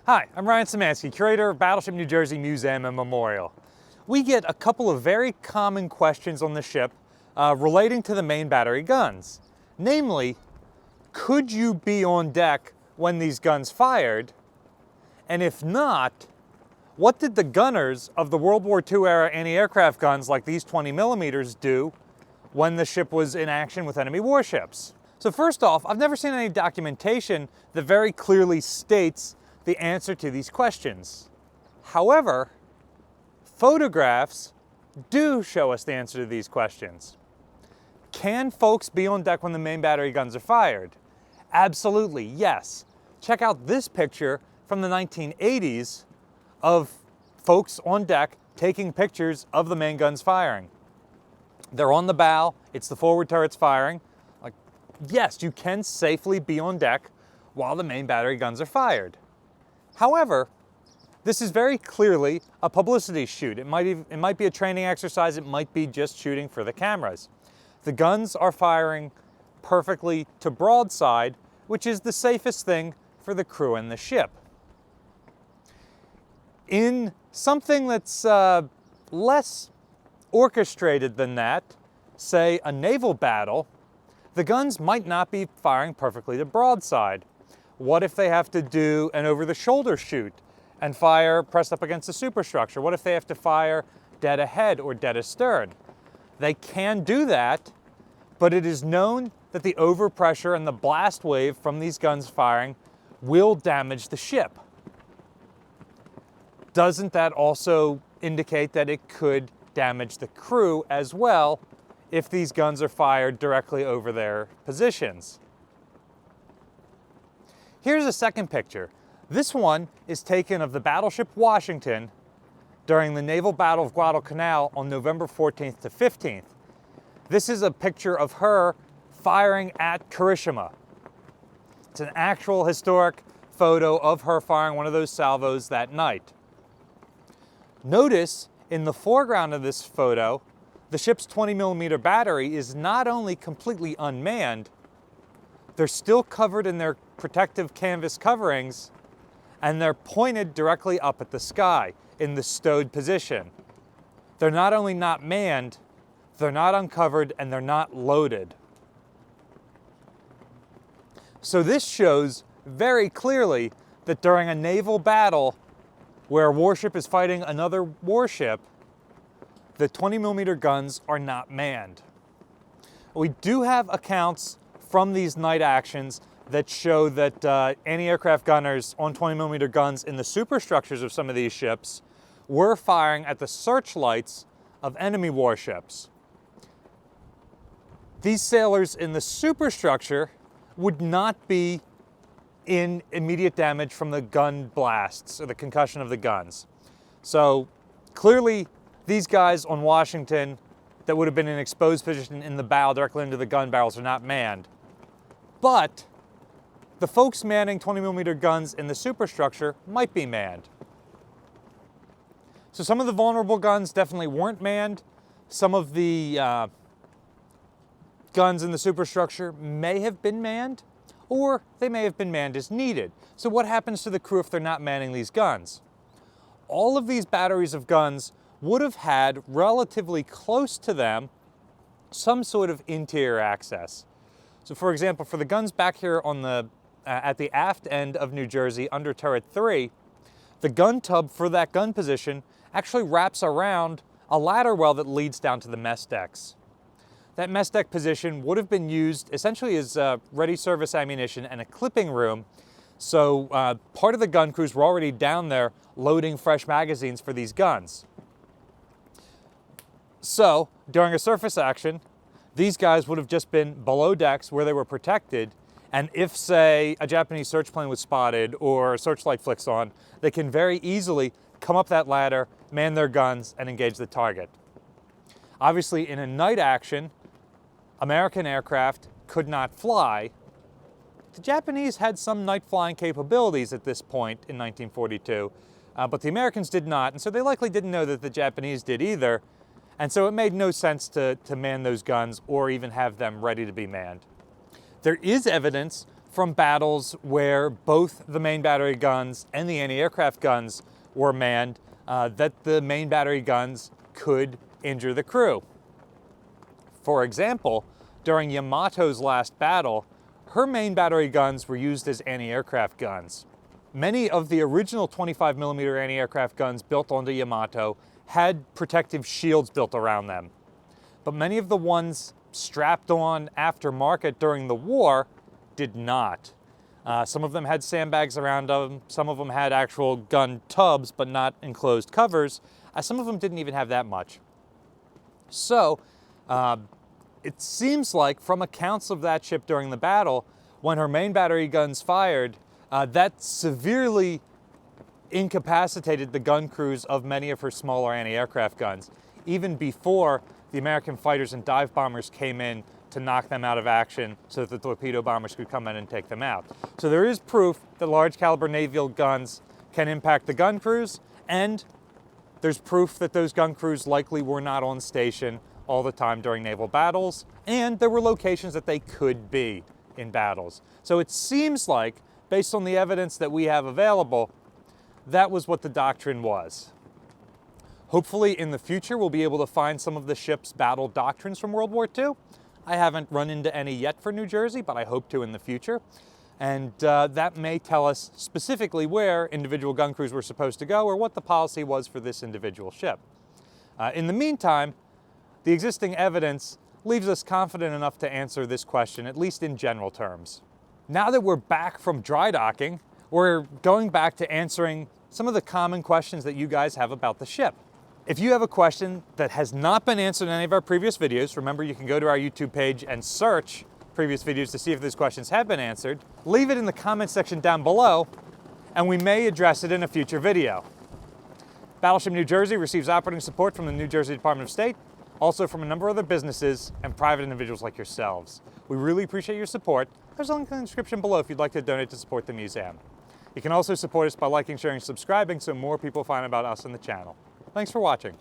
Hi, I'm Ryan Szymanski, curator of Battleship New Jersey Museum and Memorial. We get a couple of very common questions on the ship relating to the main battery guns. Namely, could you be on deck when these guns fired? And if not, what did the gunners of the World War II era anti-aircraft guns like these 20mm do when the ship was in action with enemy warships? So first off, I've never seen any documentation that very clearly states the answer to these questions. However, photographs do show us the answer to these questions. Can folks be on deck when the main battery guns are fired? Absolutely, yes. Check out this picture from the 1980s of folks on deck taking pictures of the main guns firing. They're on the bow, it's the forward turrets firing. Yes, you can safely be on deck while the main battery guns are fired. However, this is very clearly a publicity shoot. It might be a training exercise, it might be just shooting for the cameras. The guns are firing perfectly to broadside, which is the safest thing for the crew and the ship. In something that's less orchestrated than that, say a naval battle, the guns might not be firing perfectly to broadside. What if they have to do an over-the-shoulder shoot and fire pressed up against the superstructure? What if they have to fire dead ahead or dead astern? They can do that, but it is known that the overpressure and the blast wave from these guns firing will damage the ship. Doesn't that also indicate that it could damage the crew as well if these guns are fired directly over their positions? Here's a second picture. This one is taken of the battleship Washington during the naval battle of Guadalcanal on November 14th to 15th. This is a picture of her firing at Kirishima. It's an actual historic photo of her firing one of those salvos that night. Notice in the foreground of this photo, the ship's 20mm battery is not only completely unmanned, they're still covered in their protective canvas coverings, and they're pointed directly up at the sky in the stowed position. They're not only not manned, they're not uncovered, and they're not loaded. So this shows very clearly that during a naval battle where a warship is fighting another warship, the 20mm guns are not manned. We do have accounts from these night actions that show that anti-aircraft gunners on 20mm guns in the superstructures of some of these ships were firing at the searchlights of enemy warships. These sailors in the superstructure would not be in immediate damage from the gun blasts or the concussion of the guns. So clearly these guys on Washington that would have been in exposed position in the bow directly into the gun barrels are not manned. But the folks manning 20mm guns in the superstructure might be manned. So some of the vulnerable guns definitely weren't manned. Some of the guns in the superstructure may have been manned, or they may have been manned as needed. So what happens to the crew if they're not manning these guns? All of these batteries of guns would have had relatively close to them some sort of interior access. So for example, for the guns back here on the at the aft end of New Jersey under turret 3, the gun tub for that gun position actually wraps around a ladder well that leads down to the mess decks. That mess deck position would have been used essentially as ready service ammunition and a clipping room. So part of the gun crews were already down there loading fresh magazines for these guns. So during a surface action, these guys would have just been below decks where they were protected, and if, say, a Japanese search plane was spotted or a searchlight flicks on, they can very easily come up that ladder, man their guns, and engage the target. Obviously, in a night action, American aircraft could not fly. The Japanese had some night flying capabilities at this point in 1942, but the Americans did not, and so they likely didn't know that the Japanese did either. And so it made no sense to man those guns or even have them ready to be manned. There is evidence from battles where both the main battery guns and the anti-aircraft guns were manned, that the main battery guns could injure the crew. For example, during Yamato's last battle, her main battery guns were used as anti-aircraft guns. Many of the original 25mm anti-aircraft guns built onto Yamato had protective shields built around them. But many of the ones strapped on aftermarket during the war did not. Some of them had sandbags around them, some of them had actual gun tubs but not enclosed covers, some of them didn't even have that much. So, it seems like from accounts of that ship during the battle, when her main battery guns fired, that severely incapacitated the gun crews of many of her smaller anti-aircraft guns, even before the American fighters and dive bombers came in to knock them out of action so that the torpedo bombers could come in and take them out. So there is proof that large caliber naval guns can impact the gun crews, and there's proof that those gun crews likely were not on station all the time during naval battles, and there were locations that they could be in battles. So it seems like, based on the evidence that we have available, that was what the doctrine was. Hopefully in the future we'll be able to find some of the ship's battle doctrines from World War II. I haven't run into any yet for New Jersey, but I hope to in the future. And that may tell us specifically where individual gun crews were supposed to go or what the policy was for this individual ship. In the meantime, the existing evidence leaves us confident enough to answer this question, at least in general terms. Now that we're back from dry docking, we're going back to answering some of the common questions that you guys have about the ship. If you have a question that has not been answered in any of our previous videos, remember you can go to our YouTube page and search previous videos to see if those questions have been answered. Leave it in the comment section down below, and we may address it in a future video. Battleship New Jersey receives operating support from the New Jersey Department of State, also from a number of other businesses and private individuals like yourselves. We really appreciate your support. There's a link in the description below if you'd like to donate to support the museum. You can also support us by liking, sharing, and subscribing so more people find about us and the channel. Thanks for watching.